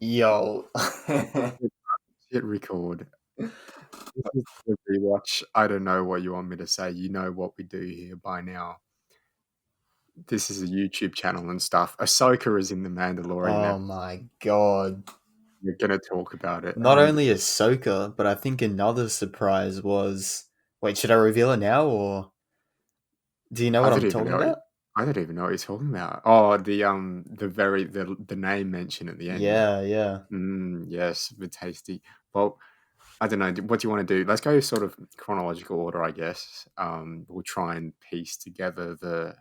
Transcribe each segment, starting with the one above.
Yo. Hit record. This is the rewatch. I don't know what you want me to say. You know what we do here by now. This is a YouTube channel and stuff. Ahsoka is in the Mandalorian Oh app. my god. We're gonna talk about it. Not And only Ahsoka, but I think another surprise was. Wait, should I reveal it now, or do you know I what don't I'm even talking know. about? I don't even know what you're talking about. Oh, the name mention at the end. Yeah. Yeah, yeah. Yes, the tasty. Well, I don't know. What do you want to do? Let's go sort of chronological order, I guess. We'll try and piece together the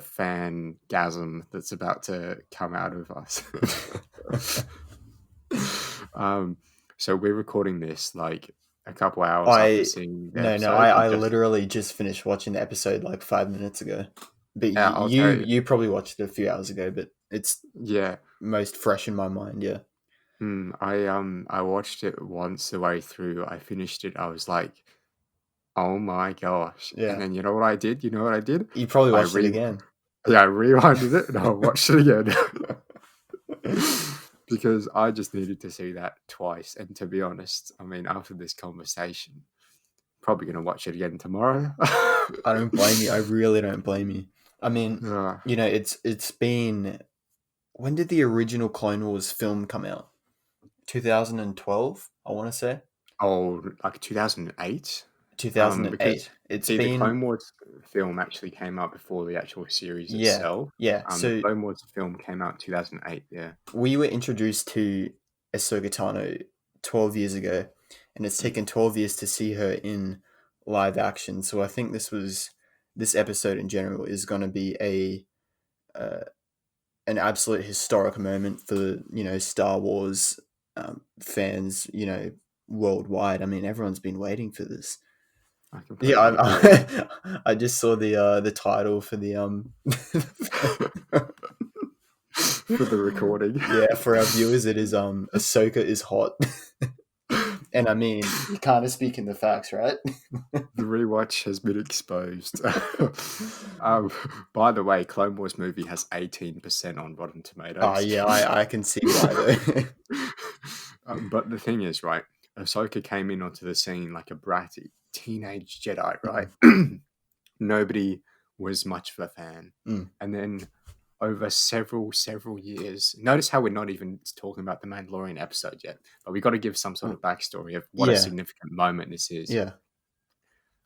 fan-gasm that's about to come out of us. um, so we're recording this like a couple hours after I seeing the no, episode, or I just literally just finished watching the episode like 5 minutes ago. But you okay, you probably watched it a few hours ago, but it's yeah. most fresh in my mind. Yeah, I watched it once the way through. I finished it. I was like, oh my gosh! And yeah. then you know what I did? You know what I did? You probably I watched it re again. Yeah, I rewinded it and I watched it again. Because I just needed to see that twice. And to be honest, I mean, after this conversation, probably going to watch it again tomorrow. I don't blame you. I really don't blame you. I mean, Uh, it's been, when did the original Clone Wars film come out? 2012, I want to say. oh, like 2008? Because 2008. It's the been, Clone Wars film actually came out before the actual series yeah, itself. yeah. The So Clone Wars film came out in 2008, yeah. we were introduced to Ahsoka Tano 12 years ago, and it's Mm. taken 12 years to see her in live action. So I think this episode in general is going to be uh, an absolute historic moment for Star Wars fans worldwide. I mean, everyone's been waiting for this. I Yeah, completely agree. I just saw the title for the For the recording. yeah, for our viewers it is Ahsoka is hot. And I mean, you kind of speaking the facts, right? The rewatch has been exposed. um, by the way, Clone Wars movie has 18% on Rotten Oh Tomatoes. yeah, I can see why though. But the thing is, right, Ahsoka came in onto the scene like a bratty teenage Jedi, right? Mm, Nobody was much of a fan. mm, And then over several years, notice how we're not even talking about the Mandalorian episode yet, but we got to give some sort mm. of backstory of what a Yeah, significant moment this is. yeah.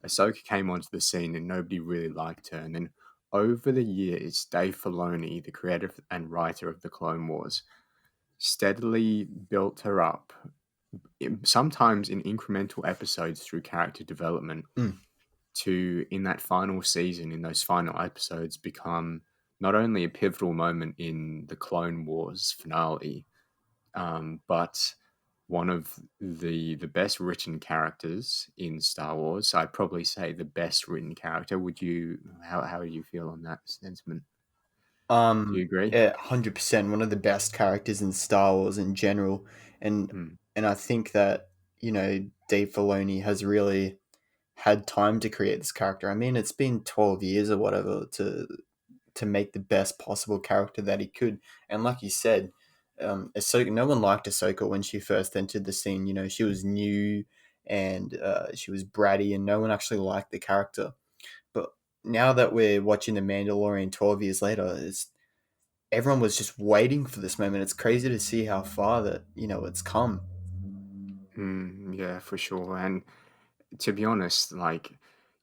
Ahsoka came onto the scene and nobody really liked her. And then over the years, Dave Filoni, the creator and writer of the Clone Wars, steadily built her up, sometimes in incremental episodes through character development, Mm. to, in that final season, in those final episodes, become not only a pivotal moment in the Clone Wars finale, but one of the best written characters in Star Wars. I'd probably say the best written character. Would you? How do you feel on that sentiment? Do you agree? Yeah, 100%. One of the best characters in Star Wars in general, and Hmm. and I think that Dave Filoni has really had time to create this character. I mean, it's been 12 years or whatever to make the best possible character that he could. And like you said, Ahsoka, no one liked Ahsoka when she first entered the scene. She was new and she was bratty, and no one actually liked the character. But now that we're watching The Mandalorian 12 years later, everyone was just waiting for this moment. It's crazy to see how far that it's come. Yeah, for sure. And to be honest, like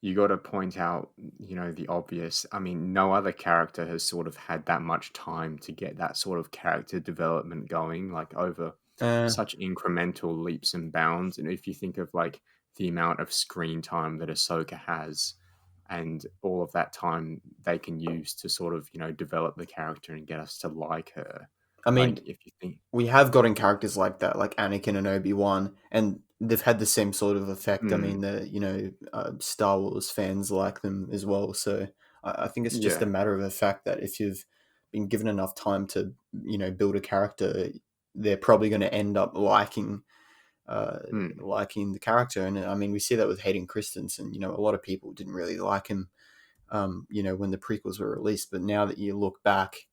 you got to point out, the obvious. I mean, no other character has sort of had that much time to get that sort of character development going, like over Uh, such incremental leaps and bounds. And if you think of like the amount of screen time that Ahsoka has, and all of that time they can use to sort of, develop the character and get us to like her. I mean, Like if you think, we have gotten characters like that, like Anakin and Obi-Wan, and they've had the same sort of effect. I mm, mean, Star Wars fans like them as well. So I think it's just a yeah, matter of the fact that if you've been given enough time to, build a character, they're probably going to end up uh, mm, liking the character. And I mean, we see that with Hayden Christensen. A lot of people didn't really like him, when the prequels were released. But now that you look back,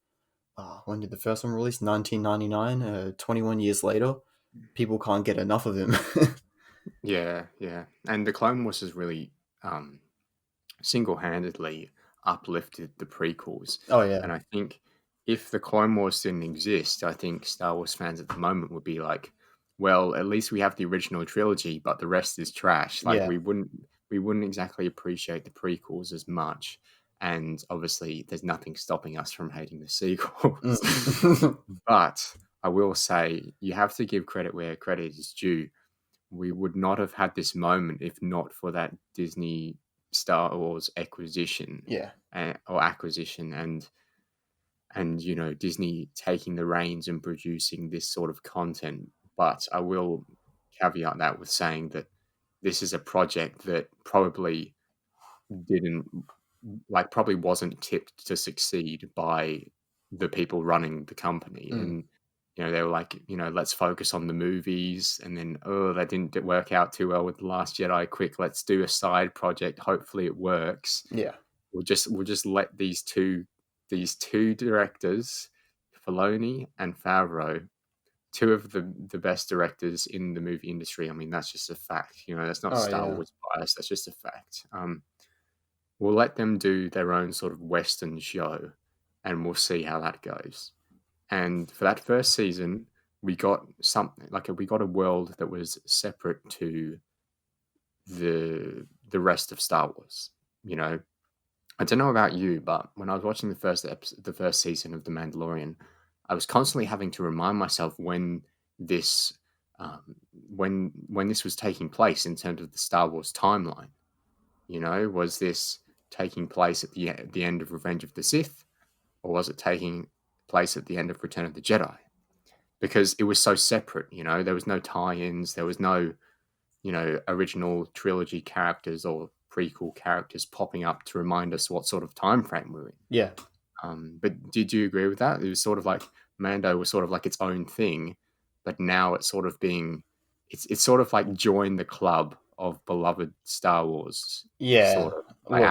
when did the first one release? 1999. 21 years later, people can't get enough of him. Yeah, yeah. And the Clone Wars has really single-handedly uplifted the prequels. Oh yeah. And I think if the Clone Wars didn't exist, I think Star Wars fans at the moment would be like, well, at least we have the original trilogy, but the rest is trash. Like Yeah. we wouldn't exactly appreciate the prequels as much. And obviously there's nothing stopping us from hating the sequels. Mm. But I will say you have to give credit where credit is due. We would not have had this moment if not for that Disney Star Wars acquisition, Yeah. or acquisition, and Disney taking the reins and producing this sort of content. But I will caveat that with saying that this is a project that didn't probably wasn't tipped to succeed by the people running the company. Mm. And they were like, let's focus on the movies, and then, oh, that didn't work out too well with The Last Jedi. Quick, let's do a side project, hopefully it works. Yeah. We'll just let these two directors, Filoni and Favreau, two of the best directors in the movie industry. I mean, that's just a fact. That's not Oh Star yeah. Wars bias. That's just a fact. We'll let them do their own sort of Western show, and we'll see how that goes. And for that first season, we got something like we got a world that was separate to the rest of Star Wars. I don't know about you, but when I was watching the first season of The Mandalorian, I was constantly having to remind myself this when this was taking place in terms of the Star Wars timeline. Was this taking place at the end of Revenge of the Sith, or was it taking place at the end of Return of the Jedi? Because it was so separate. There was no tie-ins, there was no original trilogy characters or prequel characters popping up to remind us what sort of time frame we're in. Yeah. But did you agree with that? It was sort of like Mando was sort of like its own thing, but now it's sort of it's sort of like join the club of beloved Star Wars, Yeah. sort of Look, by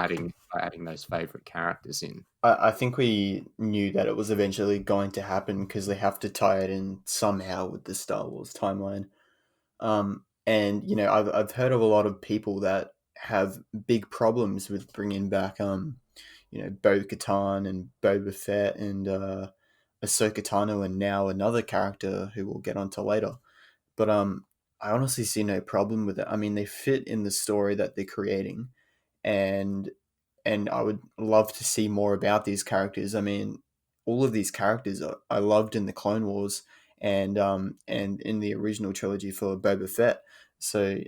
adding those favorite characters in. I think we knew that it was eventually going to happen because they have to tie it in somehow with the Star Wars timeline. And I've heard of a lot of people that have big problems with bringing back Bo-Katan and Boba Fett and Ahsoka Tano and now another character who we'll get onto later. But I honestly see no problem with it. I mean, they fit in the story that they're creating, and I would love to see more about these characters. I mean, all of these characters I loved in the Clone Wars and in the original trilogy for Boba Fett. So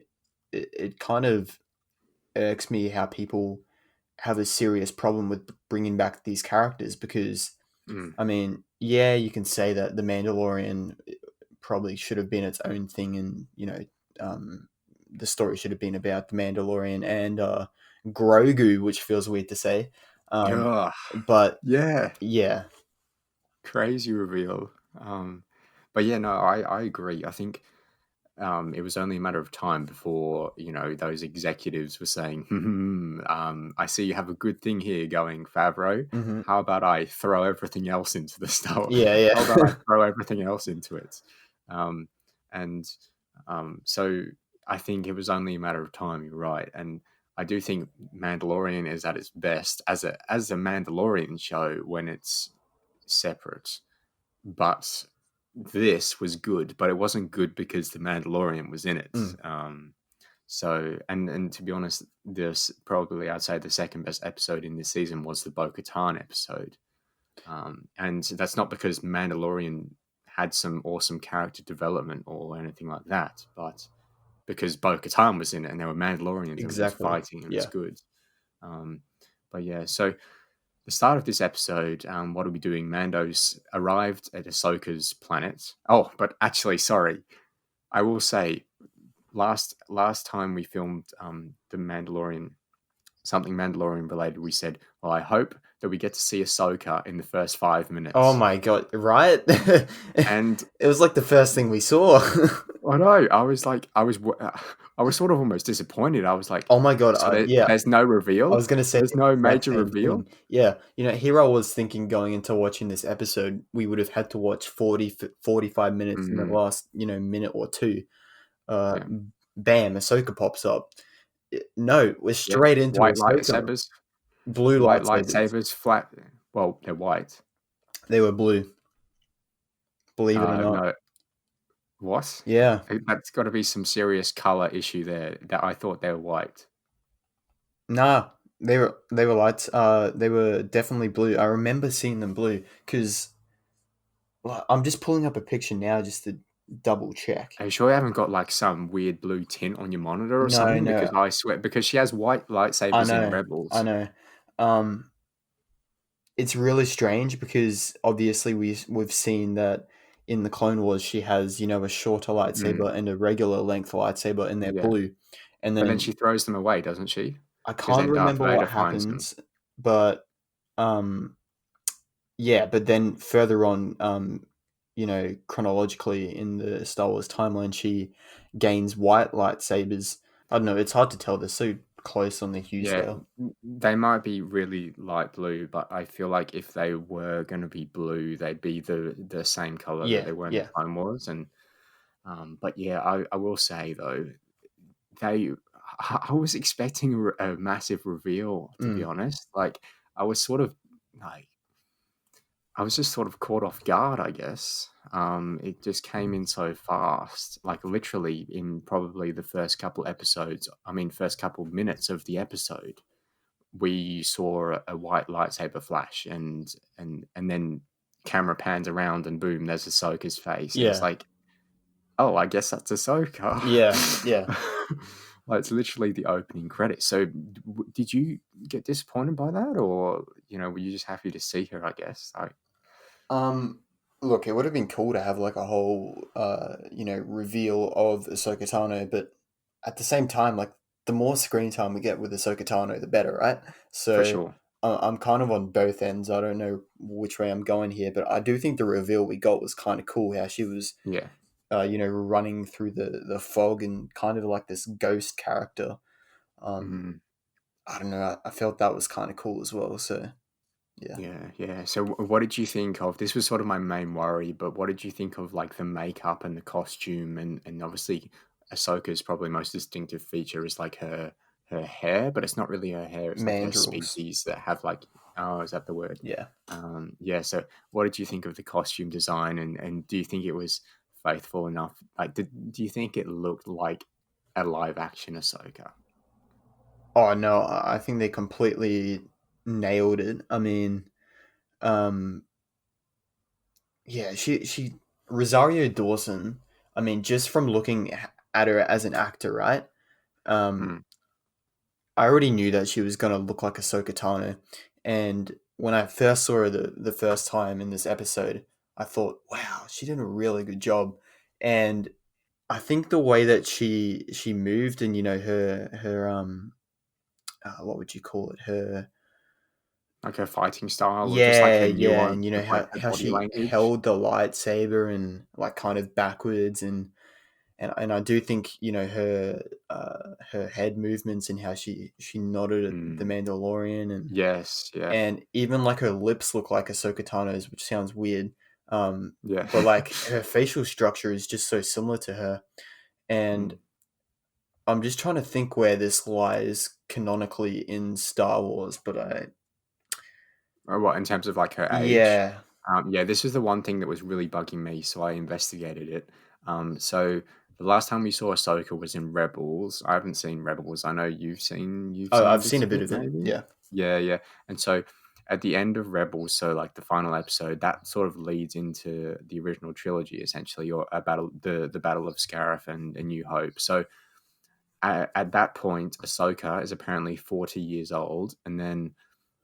it kind of irks me how people have a serious problem with bringing back these characters because Mm. I mean, yeah, you can say that the Mandalorian probably should have been its own thing, and the story should have been about the Mandalorian and Grogu, which feels weird to say, um, Yeah, but yeah, yeah. crazy reveal. But yeah, no, I agree. I think it was only a matter of time before those executives were saying, "I see you have a good thing here going, Favreau. Hmm. How about I throw everything else into the Star? Yeah, How about I yeah. throw everything else into it?" Um, and so I think it was only a matter of time. You're right, and I do think Mandalorian is at its best as a Mandalorian show when it's separate, but this was good, but it wasn't good because the Mandalorian was in it. Mm, So, and to be honest, this probably I'd say the second best episode in this season was the Bo-Katan episode, and that's not because Mandalorian had some awesome character development or anything like that, but because Bo-Katan was in it and there were Mandalorians and it was exactly. fighting and it was Yeah. good. Um, but yeah, so the start of this episode, what are we doing? Mando's arrived at Ahsoka's planet. Oh, but actually, sorry, I will say, last time we filmed the Mandalorian, something Mandalorian related, we said, well, I hope that we get to see Ahsoka in the first five Oh minutes. my god! Right? It And was like the first thing we saw. I know, I was like, I was sort of almost disappointed. I was like, Oh my god, so yeah, there's no I reveal? was gonna say There's the no exact major same reveal? thing. Yeah, here I was thinking going into watching this episode, we would have had to watch 45 minutes in the Mm, last, minute or two. Uh, yeah. Bam, Ahsoka pops up. No, we're Yeah. straight into White Ahsoka. lightsabers. Blue White lightsabers. lightsabers, flat. Well, they're white. They were blue, believe it or not. No, what? Yeah. That's got to be some serious color issue there. That I thought they were white. Nah, they were lights. They were definitely blue. I remember seeing them blue because I'm just pulling up a picture now just to double check. Are you sure you haven't got like some weird blue tint on your monitor or No, something? Because no, I swear, because she has white I lightsabers in know, I Rebels. know. Um, it's really strange because obviously we've seen that in the Clone Wars she has a shorter Mm, lightsaber and a regular length lightsaber and they're yeah. blue, and But then then she throws them away, doesn't she? I Because can't then Darth remember what Vader finds them. happens, but um yeah, but then further on, chronologically in the Star Wars timeline, she gains white lightsabers. I don't know. It's hard to tell. They're so close on the hue Yeah, scale. they might be really light blue, but I feel like if they were going to be blue, they'd be the same color that Yeah, they were in the yeah. Clone Wars. And but yeah, I will say though, they I was expecting a massive reveal, to be Mm, honest. Like I was sort of like I was just sort of caught off guard, I guess. It just came in so fast, like literally in probably the first couple episodes. I mean, first couple minutes of the episode, we saw a white lightsaber flash, and then camera pans around, and boom, there's Ahsoka's face, and it's yeah, like, oh, I guess that's Ahsoka. yeah, yeah. Like it's literally the opening credits. So, did you get disappointed by that, or were you just happy to see her? I guess. Um, Look, it would have been cool to have like a whole, reveal of Ahsoka Tano, but at the same time, like the more screen time we get with Ahsoka Tano, the better, right? For So sure. I'm kind of on both ends. I don't know which way I'm going here, but I do think the reveal we got was kind of cool. How she was, Yeah. running through the fog and kind of like this ghost character. Um, Mm. I don't know. I felt that was kind of cool as well. So yeah, Yeah, yeah. So, what did you think of? This was sort of my main worry, but what did you think of like the makeup and the costume, and obviously, Ahsoka's probably most distinctive feature is like her hair, but it's not really her hair. It's like her mandrels. species that have like, oh, is that the word? Yeah. Yeah. So, what did you think of the costume design, and do you think it was faithful enough? Like, do you think it looked like a live action Ahsoka? Oh no, I think they completely nailed it. I mean, um, yeah, she Rosario Dawson. I mean, just from looking at her as an actor, right? Um, Mm, I already knew that she was gonna look like Ahsoka Tano, and when I first saw her the first time in this episode, I thought, wow, she did a really good job, and I think the way that she moved and her what would you call it, her. like her fighting style, or just like Yeah, her yeah, nuance and of like her how body she language. held the lightsaber and like kind of backwards and I do think her head movements and how she nodded at the Mm. Mandalorian Yes, yeah, and even like her lips look like Ahsoka Tano's, which sounds weird, yeah. but like her facial structure is just so similar to her, and Mm. I'm just trying to think where this lies canonically in Star Wars, but I Oh, what, in terms of like her age? yeah. Yeah, this was the one thing that was really bugging me, so I investigated it. So the last time we saw Ahsoka was in Rebels. I haven't seen Rebels. I know you've Oh, seen I've seen bits a of bit it, of it. maybe. Yeah. Yeah, yeah. And so at the end of Rebels, so like the final episode, that sort of leads into the original trilogy, essentially, or a battle, the Battle of Scarif and A New Hope. So at that point, Ahsoka is apparently 40 years old, and then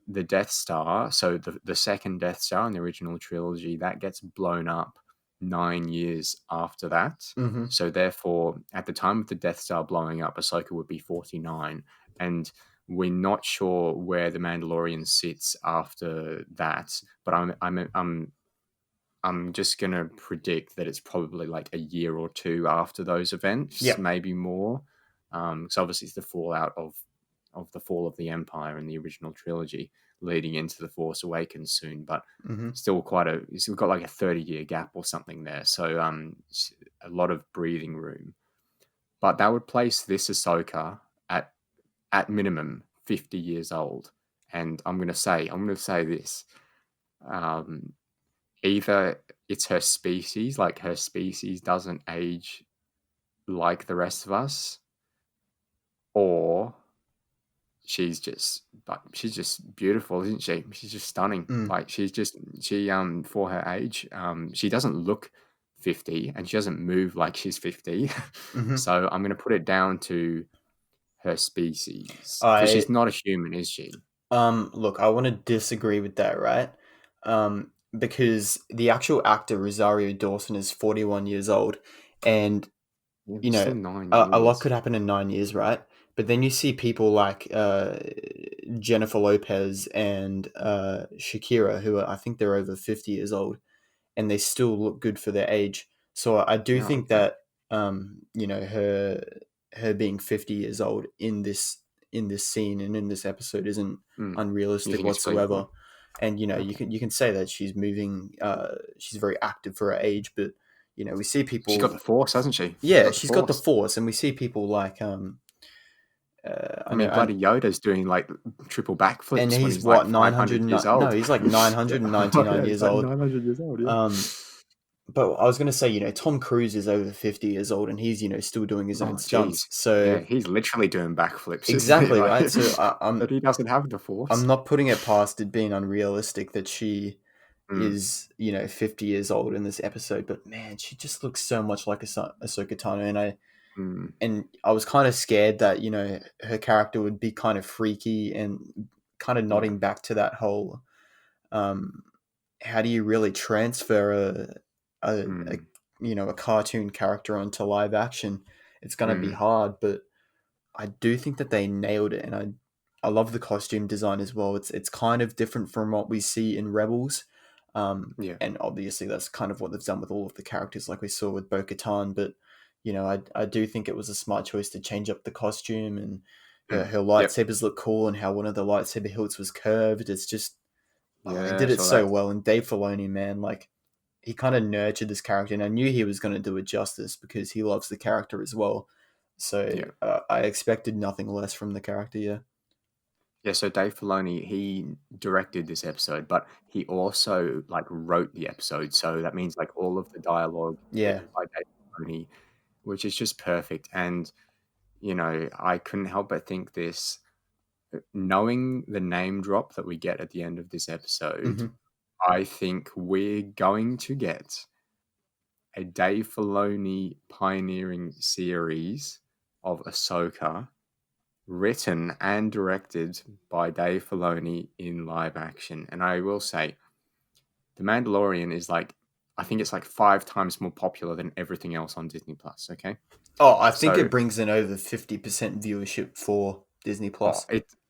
the Death Star, so the second Death Star in the original trilogy, that gets blown up 9 years after that. Mhm. So therefore, at the time of the Death Star blowing up, Ahsoka would be 49, and we're not sure where the Mandalorian sits after that. But I'm just gonna predict that it's probably like a year or two after those events, Yep. maybe more. So obviously it's the fallout of the fall of the Empire in the original trilogy, leading into the Force Awakens soon, but Mm-hmm. still got like a 30-year gap or something there. So a lot of breathing room. But that would place this Ahsoka at minimum 50 years old. And I'm gonna say this. Um, Either it's her species, like her species doesn't age like the rest of us, or she's just beautiful, isn't she? She's just stunning. Mm. Like she for her age, she doesn't look 50 and she doesn't move like she's 50. Mm-hmm. So I'm gonna put it down to her species because I she's not a human, is she? Look, I want to disagree with that, right? Because the actual actor Rosario Dawson is 41 years old, and Yeah, you know, still nine a lot years. could happen in 9 years, right? But then you see people like Jennifer Lopez and Shakira, who are, I think they're over 50 years old, and they still look good for their age. So I do Yeah, think okay. that her being 50 years old in this scene and in this episode isn't Mm. You unrealistic think it's whatsoever. believable? And Okay. you can say that she's moving, she's very active for her age, but we see She's got the people. force, hasn't she? She's Yeah, got the she's got the force. force, and we see people like I mean, bloody Yoda's doing like triple and backflips when he's he's like what, 900, 500 years no, old. he's like Yeah. 999 Yeah, he's years like old. 900 years old. Yeah. Um, but I was going to say, Tom Cruise is over 50 years old and he's, still doing his own Oh, jeez. stunts. So Yeah, he's literally doing backflips, isn't he? exactly, Like, right. So but he doesn't have the I'm force. not putting it past it being unrealistic that she Mm, is, 50 years old in this episode. But man, she just looks so much like Ahsoka Tano, mm, and I was kind of scared that her character would be kind of freaky and kind of yeah. nodding back to that whole um, how do you really transfer a Mm, a cartoon character onto live action? It's going to be mm, hard, but I do think that they nailed it, and I love the costume design as well. It's kind of different from what we see in Rebels, yeah. and obviously that's kind of what they've done with all of the characters, like we saw with Bo-Katan. But I do think it was a smart choice to change up the costume, and Mm, her yep. lightsabers look cool, and how one of the lightsaber hilts was curved. It's just they Yeah, did it so so that. well. And Dave Filoni, man, like he kind of nurtured this character, and I knew he was going to do it justice because he loves the character as well. So Yeah. I expected nothing less from the character. Yeah, Yeah, so Dave Filoni, he directed this episode, but he also like wrote the episode. So that means like all of the dialogue yeah. written by Dave Filoni, which is just perfect. And I couldn't help but think this, knowing the name drop that we get at the end of this episode, Hmm. I think we're going to get a Dave Filoni pioneering series of Ahsoka written and directed by Dave Filoni in live action. And I will say, The Mandalorian is like, I think it's like 5 times more popular than everything else on Disney Plus. Okay, Oh, I think so it brings in over 50% viewership for Disney Plus.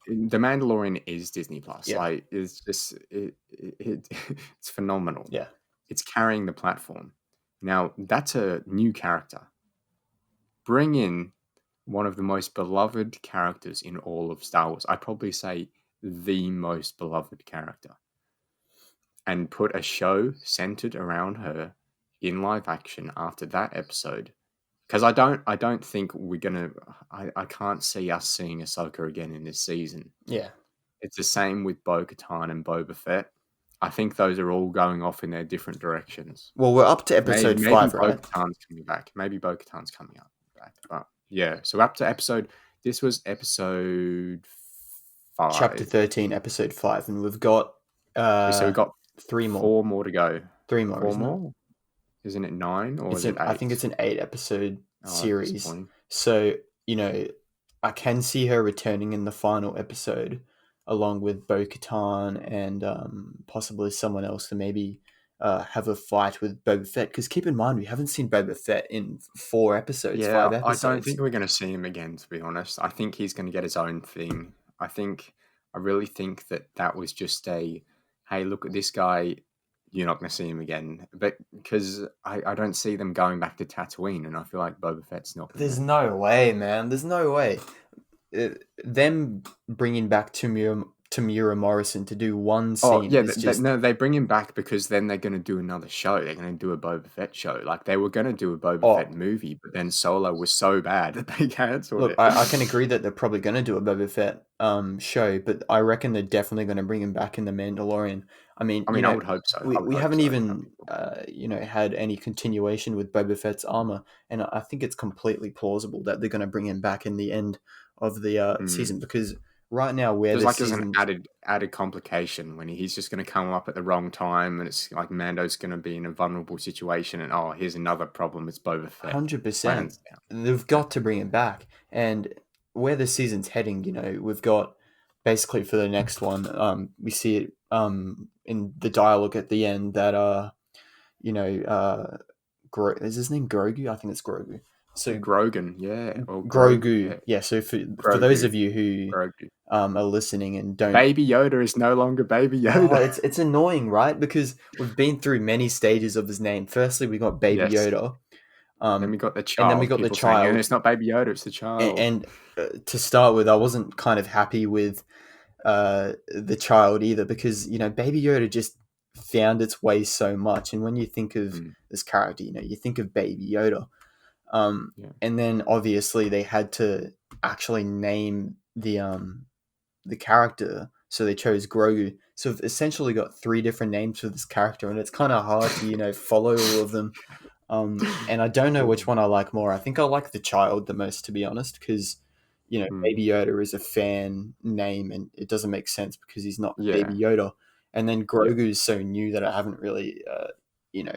The Mandalorian is Disney Plus. Yeah, Like, it's just it's phenomenal. yeah. It's carrying the platform. Now that's a new character. Bring in one of the most beloved characters in all of Star Wars. I'd probably say the most beloved character, and put a show centered around her in live action after that episode. Because I don't think we're gonna. I can't see us seeing Ahsoka again in this season. Yeah. It's the same with Bo-Katan and Boba Fett. I think those are all going off in their different directions. Well, we're up to Maybe episode maybe 5, right? Bo-Katan's coming back. Maybe Bo-Katan's coming up back. But yeah, so up to episode. This was episode Chapter 5. 13, episode 5, and we've got So we've got 3 more. 4 more to go. 3 more, 4 isn't it? more? Isn't it 9 or is it I think 8? it's an 8 episode Oh, that's series. disappointing. So, you know, I can see her returning in the final episode along with Bo Katan and possibly someone else to maybe have a fight with Boba Fett. Because keep in mind, we haven't seen Boba Fett in 4 episodes, Yeah, 5 I don't episodes. think we're going to see him again, to be honest. I think he's going to get his own thing. I really think that was just a, hey, look at this guy you're not going to see him again. But because I don't see them going back to Tatooine, and I feel like Boba Fett's not going There's to. no way, man. There's no way. Them bringing back Tamura Morrison to do one Oh scene yeah, is just no, they bring him back because then they're going to do another show. They're going to do a Boba Fett show. Like they were going to do a Boba Fett oh movie, but then Solo was so bad that they cancelled look, it. I can agree that they're probably going to do a Boba Fett show, but I reckon they're definitely going to bring him back in the Mandalorian. I mean, I you mean, I know, would hope so. I we, would we hope haven't so. That'd even be cool. had any continuation with Boba Fett's armor, and I think it's completely plausible that they're going to bring him back in the end of the Mm. season because right now where Feels the like there's an seasons added complication when he's just going to come up at the wrong time, and it's like Mando's going to be in a vulnerable situation, and oh, here's another problem. It's Boba Fett. 100%. Plans down. They've Yeah. got to bring him back. And where the season's heading, we've got basically for the next one, we see it in the dialogue at the end that you know, is his name Grogu? I think it's Grogu. So Grogan, yeah, or Grogu, Grogu, yeah, yeah. So for those Grogu, of you who Grogu. are listening and don't, Baby Yoda is no longer Baby oh, Yoda. it's annoying, right? Because we've been through many stages of his name. Firstly, we got Baby Yes. Yoda, Then um, we got the and then we child. got the People saying, and child. it's not Baby Yoda, it's the And, child. and to start with, I wasn't kind of happy with the child either because Baby Yoda just found its way so much, and when you think of Mm, this character, you think of Baby Yoda, yeah. and then obviously they had to actually name the character, so they chose Grogu. So we've essentially got three different names for this character, and it's kind of hard to follow all of them. And I don't know which one I like more. I think I like the child the most, to be honest, because Mm, Baby Yoda is a fan name, and it doesn't make sense because he's not Baby yeah. Yoda. And then Yeah. Grogu is so new that I haven't really,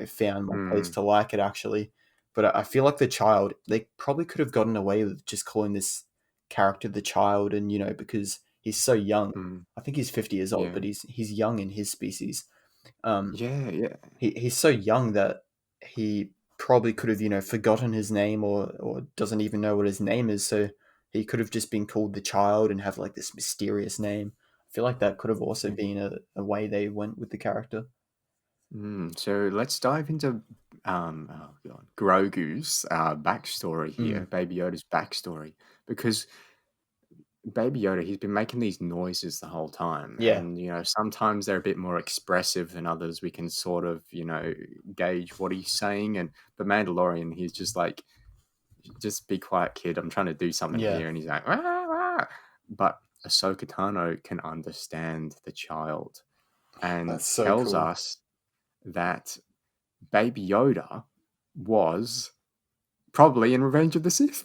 found my place Mm, to like it actually. But I feel like the child, they probably could have gotten away with just calling this character the child, and because he's so young. mm, I think he's 50 years old, yeah. but he's young in his species. Um, Yeah, yeah. he's so young that he probably could have forgotten his name, or doesn't even know what his name is, so he could have just been called the child and have like this mysterious name. I feel like that could have also Yeah. been a way they went with the character. So let's dive into oh God, Grogu's backstory here, Mm, Baby Yoda's backstory, because Baby Yoda, he's been making these noises the whole time, yeah, and sometimes they're a bit more expressive than others. We can sort of gauge what he's saying, and the Mandalorian, he's just like, just be quiet, kid. I'm trying to do something yeah, here, and he's like, "Wah, wah." But Ahsoka Tano can understand the child and that's so tells cool. us that Baby Yoda was probably in Revenge of the Sith.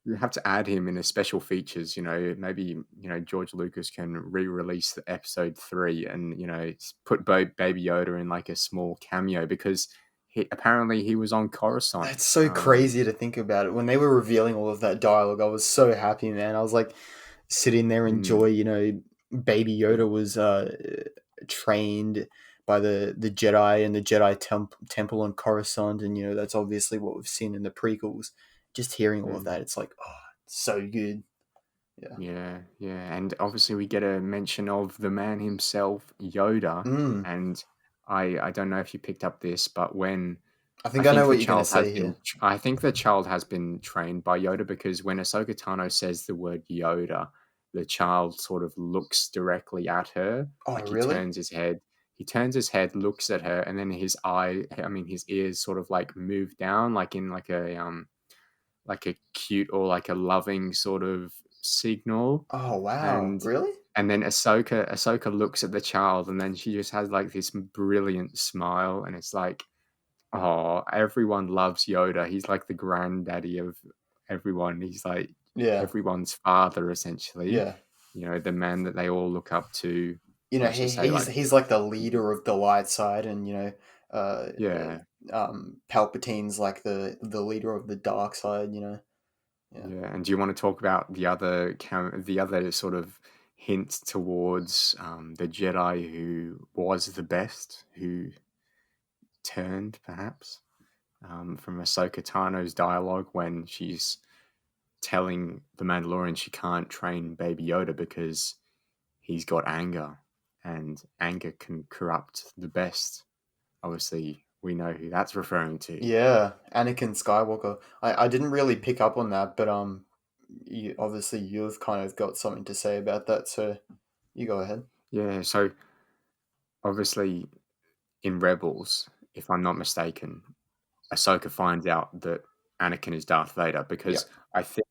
We have to add him in a special features. Maybe George Lucas can re-release the episode 3 and put Baby Yoda in like a small cameo because apparently he was on Coruscant. It's so crazy to think about it. When they were revealing all of that dialogue, I was so happy, man. I was like sitting there in Mm, joy. Baby Yoda was trained by the Jedi and the Jedi temple on Coruscant, and that's obviously what we've seen in the prequels. Just hearing all of mm. that, it's like, oh, it's so good. Yeah. Yeah, yeah, and obviously we get a mention of the man himself, Yoda, Mm. and I don't know if you picked up this, but when I think I know what you're gonna say here. I think the child has been trained by Yoda because when Ahsoka Tano says the word Yoda, the child sort of looks directly at her, Oh, like really? he turns his head, looks at her, and then his ears sort of like move down, like in like a cute or like a loving sort of signal. Oh, wow. And Really? then Ahsoka looks at the child and then she just has like this brilliant smile and it's like, oh, everyone loves Yoda. He's like the granddaddy of everyone. He's like Yeah. everyone's father essentially. Yeah. The man that they all look up to. Let's He just say he's like, he's like the leader of the light side, and yeah, Palpatine's like the leader of the dark side. Yeah. yeah. And do you want to talk about the other sort of hint towards the Jedi who was the best, who turned perhaps from Ahsoka Tano's dialogue when she's telling the Mandalorian she can't train Baby Yoda because he's got anger. and anger can corrupt the best. Obviously, we know who that's referring to. Yeah, Anakin Skywalker. I didn't really pick up on that, but obviously you've kind of got something to say about that, so you go ahead. Yeah, so obviously in Rebels, if I'm not mistaken, Ahsoka finds out that Anakin is Darth Vader Yeah. because I think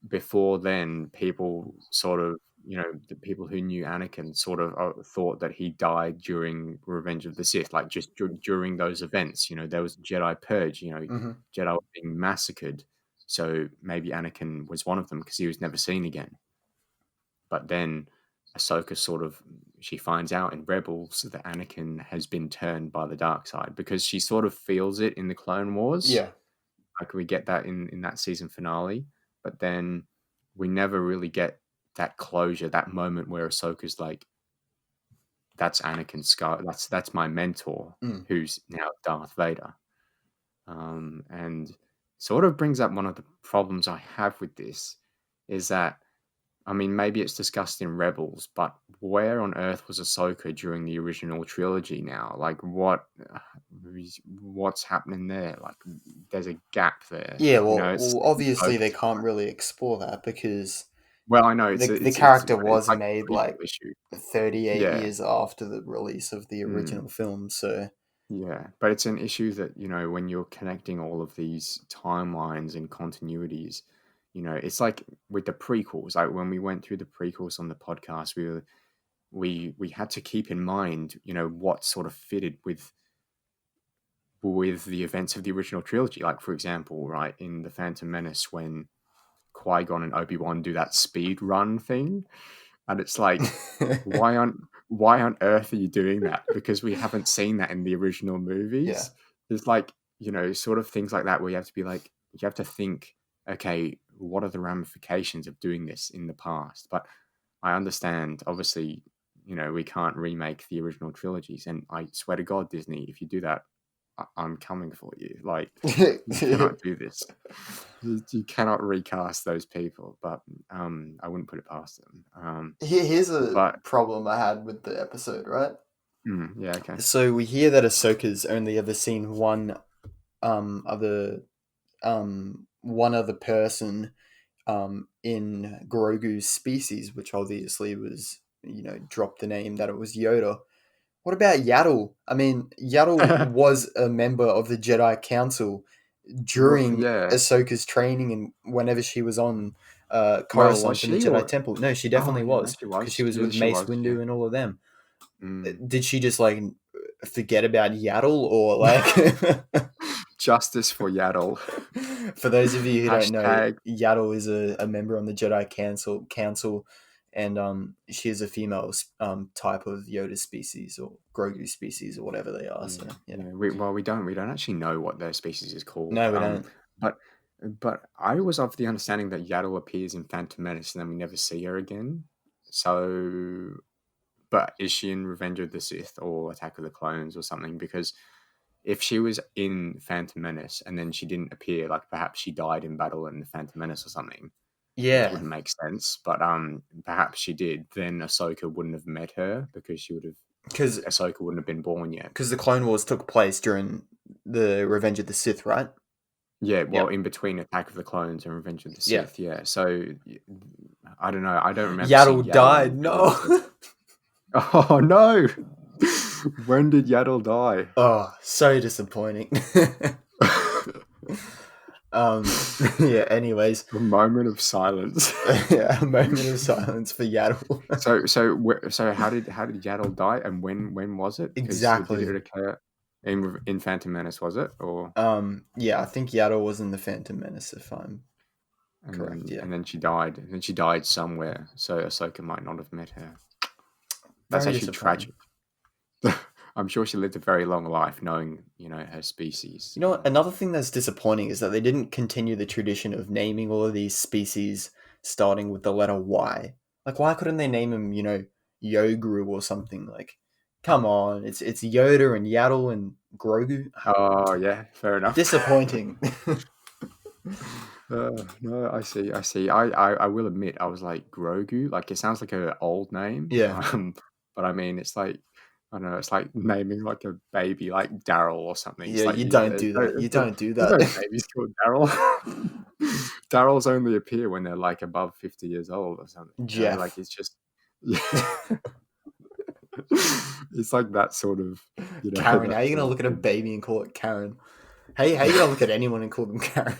before then, people sort of, the people who knew Anakin sort of thought that he died during Revenge of the Sith, like just during those events. There was a Jedi purge, Hmm. Jedi were being massacred. So maybe Anakin was one of them because he was never seen again. But then Ahsoka she finds out in Rebels that Anakin has been turned by the dark side because she sort of feels it in the Clone Wars. Yeah. Like we get that in that season finale, but then we never really get that closure, that moment where Ahsoka's like, "That's Anakin Sky. That's my mentor, Mm. who's now Darth Vader." And sort of brings up one of the problems I have with this is that I mean, maybe it's discussed in Rebels, but where on earth was Ahsoka during the original trilogy now? Like, what's happening there? Like, there's a gap there. Yeah, It's well, obviously they focused. can't really explore that because Well, I know the it's character was like made a prequel like issue. 38 Yeah. years after the release of the Mm. original film, so Yeah, but it's an issue that, when you're connecting all of these timelines and continuities, it's like with the prequels, like when we went through the prequels on the podcast, we had to keep in mind, what sort of fitted with the events of the original trilogy. Like, for example, right, in The Phantom Menace, when Qui-Gon and Obi-Wan do that speed run thing, and it's like, why on earth are you doing that? Because we haven't seen that in the original yeah. movies. There's like, sort of things like that where you have to be like, you have to think, okay, what are the ramifications of doing this in the past? But I understand, obviously, we can't remake the original trilogies. And I swear to God, Disney, if you do that, I'm coming for you. Like, you cannot do this. You cannot recast those people, but I wouldn't put it past them. Here's a But problem I had with the episode, right? yeah, okay. So we hear that Ahsoka's only ever seen other one other person in Grogu's species, which obviously was, dropped the name that it was Yoda. What about Yaddle? I mean, Yaddle was a member of the Jedi Council Well, during yeah. Ahsoka's training and whenever she was on Well, was Coruscant in the she Jedi or? Temple. No, she Oh, definitely yeah, no, was she because she was. was Yeah, with she Mace was. Yeah. Windu and all of them. Mm. Did she just like forget about Yaddle or like? Justice for Yaddle. For those of you who don't know, Hashtag. Yaddle is a member on the Jedi Council, and she is a female type of Yoda species or Grogu species or whatever they are. Yeah, So yeah, yeah. We don't actually know what their species is called. no, we don't. But I was of the understanding that Yaddle appears in Phantom Menace and then we never see her again. So, but is she in Revenge of the Sith or Attack of the Clones or something? Because if she was in Phantom Menace and then she didn't appear, like perhaps she died in battle in the Phantom Menace or something, which Yeah, wouldn't make sense. But perhaps she did. Then Ahsoka wouldn't have met her because because Ahsoka wouldn't have been born yet. the Clone Wars took place during the Revenge of the Sith, right? Yeah, Yeah, well, in between Attack of the Clones and Revenge of the yeah. Sith, yeah. So I don't know. I don't remember seeing Yaddle Yaddle in died. Revenge of the No. Sith. Oh no! When did Yaddle die? Oh, so disappointing. um. Yeah. Anyways, A moment of silence. yeah. A moment of silence for Yaddle. So how did Yaddle die, and when was it? Because did it Exactly. occur in Phantom Menace? Was it or Yeah, I think Yaddle was in the Phantom Menace, if I'm and correct. then Yeah. and then she died, and then she died somewhere. So Ahsoka might not have met her. That's Very actually disappointing. tragic. I'm sure she lived a very long life, knowing her species. You know what? Another thing that's disappointing is that they didn't continue the tradition of naming all of these species starting with the letter Y. Like, why couldn't they name him, Yogru or something? Like, come on, it's Yoda and Yaddle and Grogu. Oh yeah, fair enough. Disappointing. No, I see. I see. I will admit, I was like Grogu. Like it sounds like an old name. Yeah. But I mean, it's like I don't know. It's like naming like a baby like Daryl or something. It's Yeah, like you don't do that. You don't do there's no that. babies called Daryl. Daryls only appear when they're like above 50 years old or something. Like Jeff. it's just it's like that sort of Karen. How that are you sort gonna of look at a thing. baby and call it Karen? Hey, how you gonna look at anyone and call them Karen?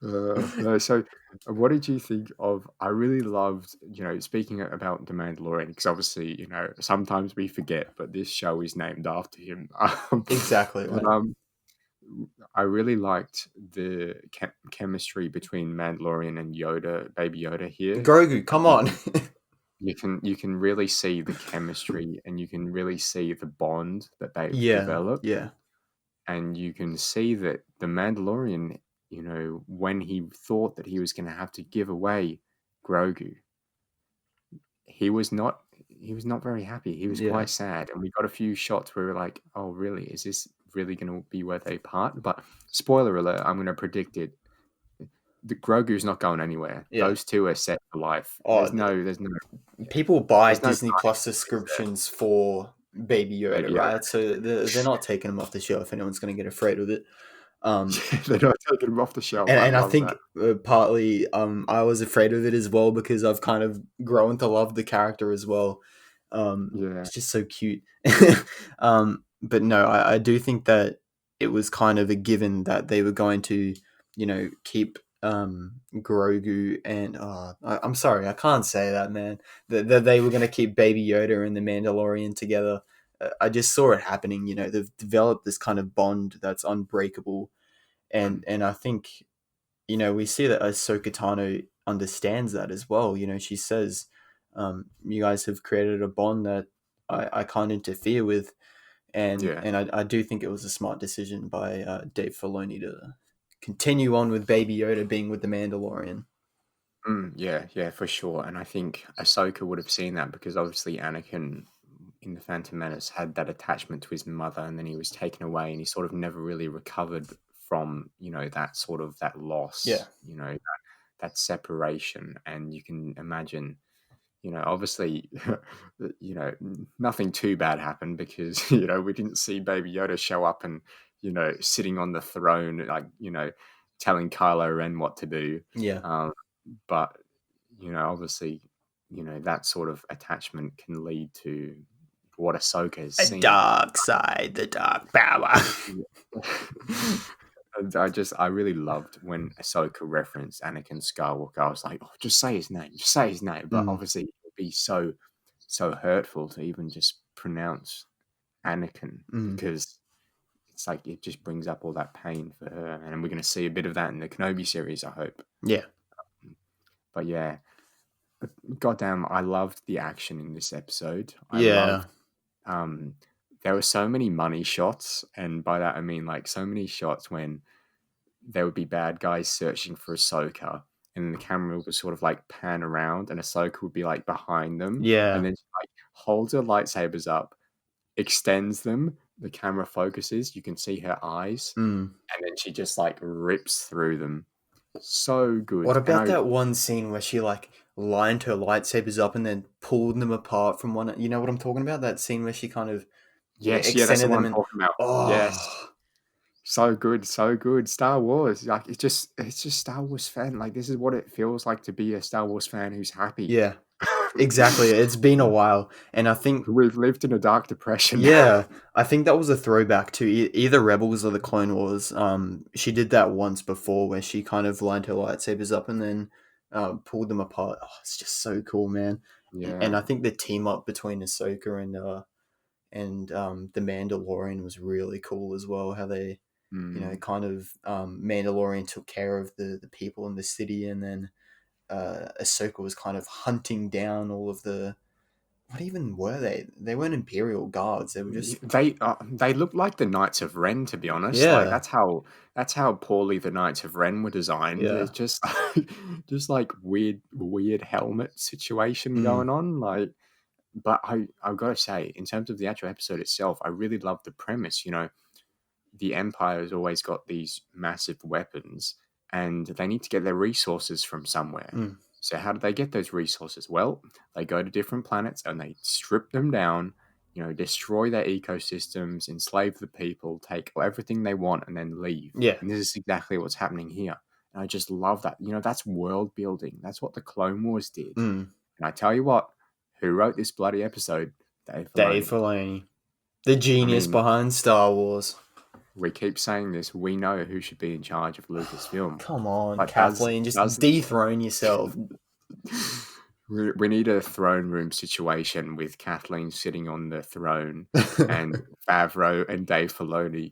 No, so what did you think of? I really loved, speaking about the Mandalorian, because obviously, sometimes we forget, but this show is named after him. Exactly, But man. I really liked the chemistry between Mandalorian and Yoda, Baby Yoda here. Grogu, come You on. can you can really see the chemistry, and you can really see the bond that they've Yeah, developed, yeah, and you can see that the Mandalorian, when he thought that he was going to have to give away Grogu, he was not he was not very happy. He was yeah, quite sad, and we got a few shots where we were like, "Oh, really? Is this really going to be where they part?" But spoiler alert, I'm going to predict it. The Grogu's not going anywhere. yeah. Those two are set for life. Oh, people buy there's no Disney parting Plus ways there, subscriptions for Baby Yoda, Baby Yoda. right? So they're not taking him off the shelf. Anyone's going to get afraid of it. Um, They're not taking him off the shelf. and I I love think that. partly I was afraid of it as well because I've kind of grown to love the character as well. Yeah. It's just so cute. But no, I do think that it was kind of a given that they were going to, keep Grogu and I'm sorry, I can't say that, man. That they were going to keep Baby Yoda and the Mandalorian together. I just saw it happening. They've developed this kind of bond that's unbreakable, Mm. and I think we see that Ahsoka Tano understands that as well. She says, "You guys have created a bond that I can't interfere with," and Yeah. I do think it was a smart decision by Dave Filoni to continue on with Baby Yoda being with the Mandalorian. Yeah, yeah, for sure. And I think Ahsoka would have seen that because obviously Anakin in the Phantom Menace had that attachment to his mother, and then he was taken away, and he sort of never really recovered from that sort of that Yeah, loss, that separation. And you can imagine, obviously, nothing too bad happened because we didn't see Baby Yoda show up and sitting on the throne, like telling Kylo Ren what to do. yeah. Um, but obviously, that sort of attachment can lead to what Ahsoka has A seen. dark side, the dark power. And I really loved when Ahsoka referenced Anakin Skywalker. I was like, oh, just say his name, just say his name. But Mm, obviously, it would be so hurtful to even just pronounce Anakin mm. because it's like it just brings up all that pain for her, and we're going to see a bit of that in the Kenobi series, I hope. Yeah, But yeah, goddamn, I loved the action in this episode. I yeah, loved um there were so many money shots, and by that I mean like so many shots when there would be bad guys searching for Ahsoka, and the camera would sort of like pan around, and Ahsoka would be like behind them, and yeah. then she like holds her lightsabers up, extends them, the camera focuses, you can see her eyes, Mm. and then she just like rips through them. So What good. And about that one scene where she like lined her lightsabers up and then pulled them apart from one? You know what I'm talking about? That scene where she kind of yes, yeah, that's the extended one them I'm and talking about. Yes. oh So good, so good. Star Wars, like it's just Star Wars fan. Like this is what it feels like to be a Star Wars fan who's happy. yeah, exactly. It's been a while, and I think We've lived in a dark depression. yeah, I think that was a throwback to either Rebels or the Clone Wars. She did that once before where she kind of lined her lightsabers up and then pulled them apart. Oh, it's just so cool, man. And Yeah. I think the team up between Ahsoka and the Mandalorian was really cool as well. How they, Mm. kind of Mandalorian took care of the people in the city, and then Ahsoka was kind of hunting down all of the. What even were they? They weren't Imperial guards. They were just They look like the Knights of Ren, to be honest. Like yeah, that's how poorly the Knights of Ren were designed. yeah. It's just just like weird helmet situation Mm, going on. Like, but I've got to say, in terms of the actual episode itself, I really love the premise. The Empire has always got these massive weapons, and they need to get their resources from somewhere. mm. So how do they get those resources? Well, they go to different planets and they strip them down, destroy their ecosystems, enslave the people, take everything they want, and then leave. Yeah. And this is exactly what's happening here. And I just love that. That's world building. That's what the Clone Wars did. Mm. And I tell you what, who wrote this bloody episode? Dave Dave Filoni. Filoni, the I genius mean, behind Star Wars. we keep saying this. We know who should be in charge of Lucasfilm. Come on, But Kathleen, just dethrone yourself. we need a throne room situation with Kathleen sitting on the throne and Favreau and Dave Filoni,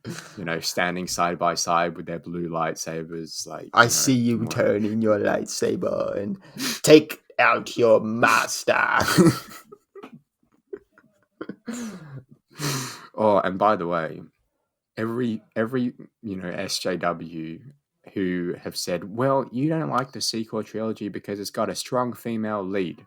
standing side by side with their blue lightsabers. Like, I see you turning your lightsaber and take out your master. Oh, and by the way, every SJW who have said, well, you don't like the sequel trilogy because it's got a strong female lead.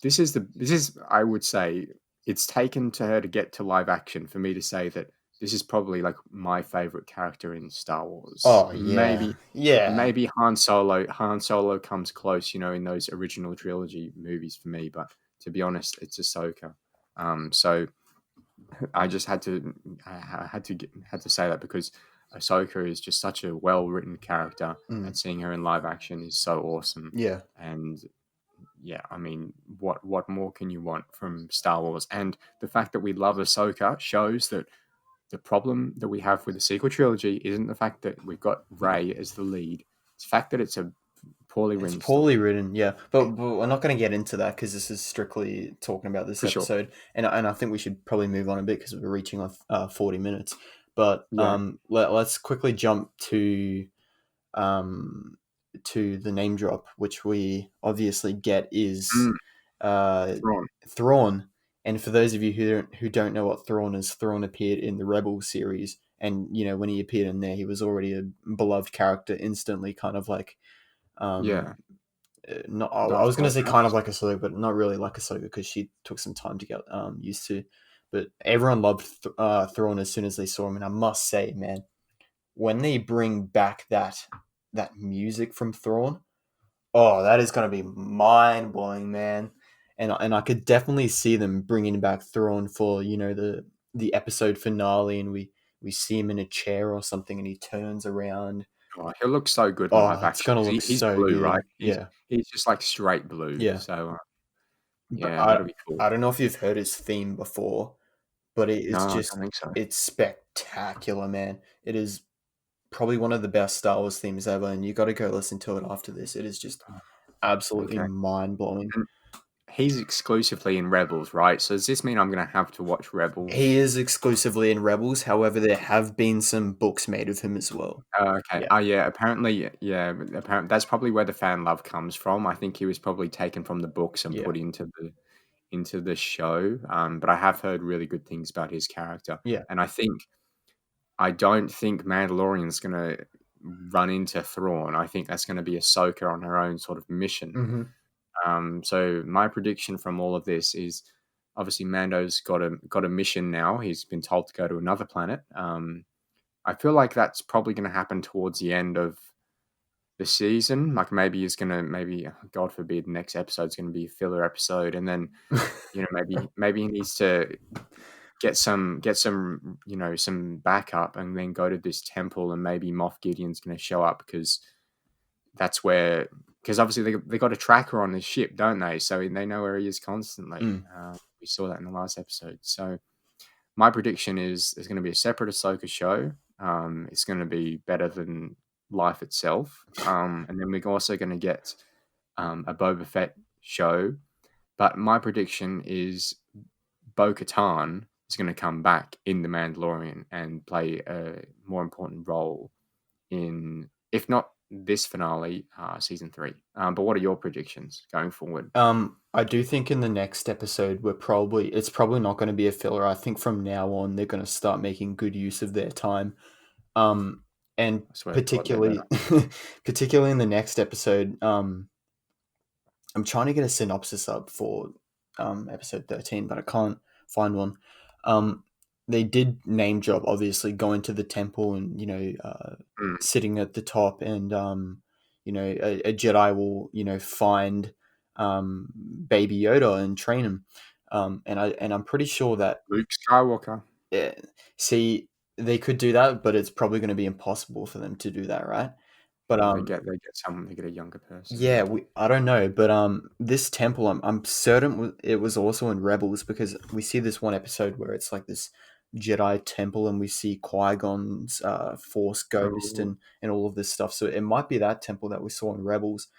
This is I would say it's taken to her to get to live action for me to say that this is probably like my favorite character in Star Wars. Oh yeah, Maybe Han Solo. Han Solo comes close, in those original trilogy movies for me. But to be honest, it's Ahsoka. So I just had to had to say that because Ahsoka is just such a well written character, and seeing her in live action is so awesome. Yeah, And yeah, I mean, what more can you want from Star Wars? And the fact that we love Ahsoka shows that the problem that we have with the sequel trilogy isn't the fact that we've got Rey as the lead. It's the fact that it's a poorly written poorly story. written. Yeah, but we're not going to get into that because this is strictly talking about this For sure. episode, and I think we should probably move on a bit because we're reaching on 40 minutes. But Yeah. let's quickly jump to the name drop, which we obviously get is Thrawn. And for those of you who don't know what Thrawn is, Thrawn appeared in the Rebels series, and when he appeared in there, he was already a beloved character instantly, kind of like Yeah. not I was going to say kind of like Ahsoka, but not really like Ahsoka because she took some time to get used to. But everyone loved Thrawn as soon as they saw him, and I must say, man, when they bring back that music from Thrawn, oh, that is going to be mind blowing, man. And I could definitely see them bringing back Thrawn for the episode finale, and we see him in a chair or something, and he turns around. Oh, he'll look so good in Oh, live it's action. gonna look He's so blue, right? good. Yeah, He's just like straight blue. yeah. So But yeah, that'll be cool. I don't know if you've heard his theme before, but No, I just don't think so. it's spectacular, man. It is probably one of the best Star Wars themes ever, and you got to go listen to it after this. It is just absolutely Okay. mind blowing. He's exclusively in Rebels, right? So does this mean I'm going to have to watch Rebels? He is exclusively in Rebels. However, there have been some books made of him as well. Oh, okay. Yeah. Oh, yeah. Apparently, that's probably where the fan love comes from. I think he was probably taken from the books and put into the show. But I have heard really good things about his character. Yeah. And I don't think Mandalorian's going to run into Thrawn. I think that's going to be Ahsoka on her own sort of mission. Mm-hmm. So my prediction from all of this is obviously Mando's got a mission now. He's been told to go to another planet. I feel like that's probably going to happen towards the end of the season. Like maybe God forbid next episode's going to be a filler episode, and then maybe he needs to get some some backup and then go to this temple, and maybe Moff Gideon's going to show up because obviously they got a tracker on his ship, don't they? So they know where he is constantly. We saw that in the last episode. So my prediction is there's going to be a separate Ahsoka show. It's going to be better than life itself. And then we're also going to get a Boba Fett show. But my prediction is Bo-Katan is going to come back in The Mandalorian and play a more important role in, if not this finale, season 3. But what are your predictions going forward? I do think in the next episode it's probably not going to be a filler. I think from now on they're going to start making good use of their time. And particularly particularly in the next episode, I'm trying to get a synopsis up for episode 13, but I can't find one. They did name drop, obviously, going to the temple and sitting at the top and a Jedi will find Baby Yoda and train him. I'm pretty sure that Luke Skywalker. yeah, see, they could do that, but it's probably going to be impossible for them to do that, right? But Well, they get a younger person. yeah, Yeah. I don't know, but this temple, I'm certain it was also in Rebels because we see this one episode where it's like this Jedi temple, and we see Qui-Gon's Force Ghost Oh, and all of this stuff. So it might be that temple that we saw in Rebels.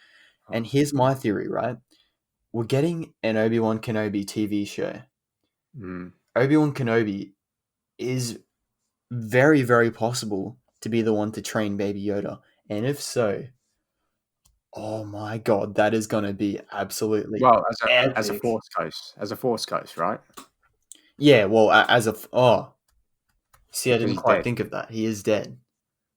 And here's possibly. my theory, right? We're getting an Obi-Wan Kenobi TV show. Mm. Obi-Wan Kenobi is very, very possible to be the one to train Baby Yoda, and if so, oh my god, that is gonna be absolutely Well, as a epic. Force ghost, right? Yeah, well, oh, see, I Because didn't he's quite dead. think of that. He is dead.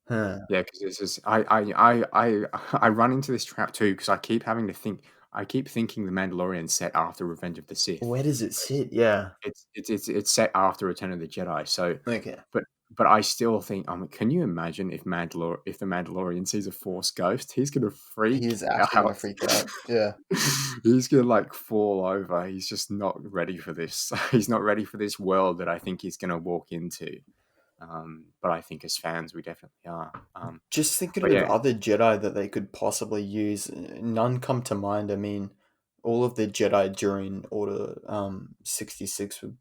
Huh. Yeah, because this is I run into this trap too because I keep having to think. I keep thinking the Mandalorian set after Revenge of the Sith. Where does it sit? Yeah. It's set after Return of the Jedi. So, Okay. but but I still think. Can you imagine if if the Mandalorian sees a Force ghost, he's gonna He freak is actually gonna out. freak out. Yeah. He's gonna like fall over. He's just not ready for this. He's not ready for this world that I think he's gonna walk into. But I think as fans, we definitely are. Just thinking But of yeah, other Jedi that they could possibly use, none come to mind. I mean, all of the Jedi during Order 66 were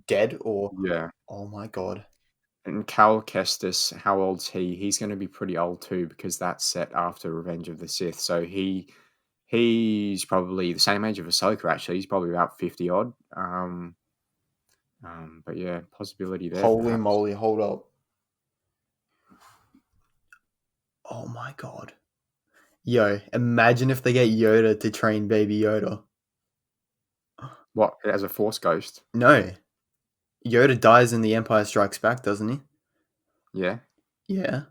dead or yeah. oh my god. And Cal Kestis, how old's he? He's going to be pretty old too because that's set after Revenge of the Sith. So he's probably the same age of Ahsoka. Actually, he's probably about 50 odd. But yeah, possibility there Holy perhaps. moly, hold up. Oh my god. Yo, imagine if they get Yoda to train Baby Yoda. What as a Force ghost? No, Yoda dies in The Empire Strikes Back, doesn't he? Yeah. Yeah.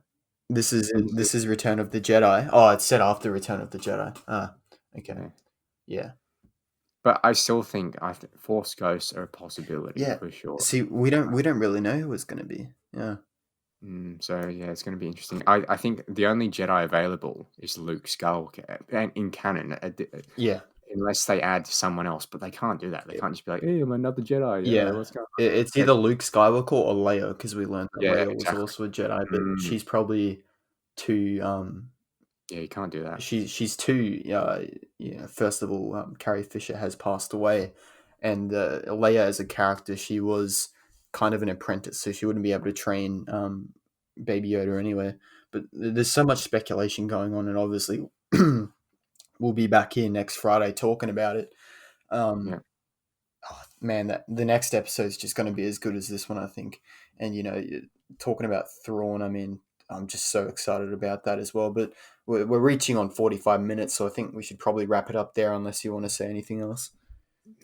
This is When does it? this is Return of the Jedi. Oh, it's set after Return of the Jedi. Ah, okay. Yeah. Yeah. But I still think Force ghosts are a possibility Yeah. for sure. See, we don't really know who it's gonna be. Yeah. So yeah, it's going to be interesting. I think the only Jedi available is Luke Skywalker, and in canon, Yeah. unless they add someone else. But they can't do that. They can't just be like, "Hey, I'm another Jedi. Yeah. What's going It's on?" either Luke Skywalker or Leia, because we learned that Yeah, Leia was exactly. also a Jedi, but Mm, she's probably too yeah, you can't do that. she's too first of all, Carrie Fisher has passed away, and Leia as a character, she was kind of an apprentice, so she wouldn't be able to train Baby Yoda anyway. But there's so much speculation going on, and obviously we'll be back here next Friday talking about it. Yeah. um, oh, man, that the next episode is just going to be as good as this one, I think. And talking about Thrawn, I mean, I'm just so excited about that as well. But we're reaching on 45 minutes, so I think we should probably wrap it up there, unless you want to say anything else.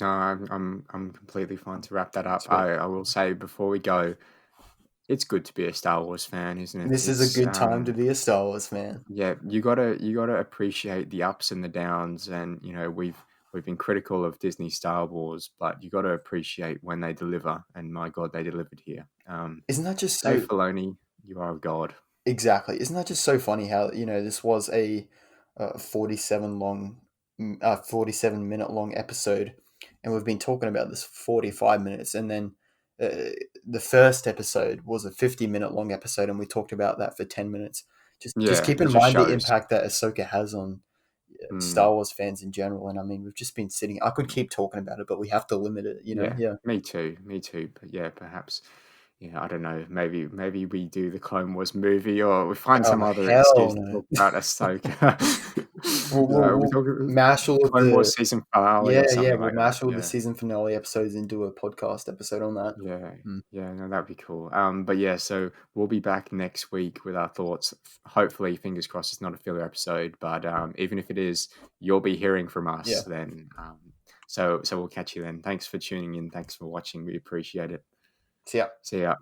No, I'm completely fine to wrap that up. Sweet. I will say before we go, it's good to be a Star Wars fan, isn't it? This is a good time to be a Star Wars fan. Yeah, you gotta appreciate the ups and the downs, and we've been critical of Disney Star Wars, but you got to appreciate when they deliver, and my God, they delivered here. Isn't that just Dave so Filoni, you are a god. Exactly. Isn't that just so funny how, this was a 47-minute long episode, and we've been talking about this for 45 minutes, and then the first episode was a 50-minute long episode, and we talked about that for 10 minutes. Just Yeah, keep it in just mind the shows. impact that Ahsoka has on Mm, Star Wars fans in general, and I mean, we've just been sitting. I could keep talking about it, but we have to limit it, yeah, Yeah. me too, me too. But yeah, perhaps, I don't know. Maybe we do the Clone Wars movie, or we find Oh, some other hell excuse to no. talk about Ahsoka. We We'll talk mash all of Clone Wars the season finale Yeah, or yeah, something we'll like that. mash all the Yeah. season finale episodes into a podcast episode on that. Yeah, Mm. yeah, no, that'd be cool. But yeah, so we'll be back next week with our thoughts. Hopefully, fingers crossed, it's not a filler episode, but even if it is, you'll be hearing from us Yeah. then. So we'll catch you then. Thanks for tuning in. Thanks for watching. We appreciate it. So yeah. See ya.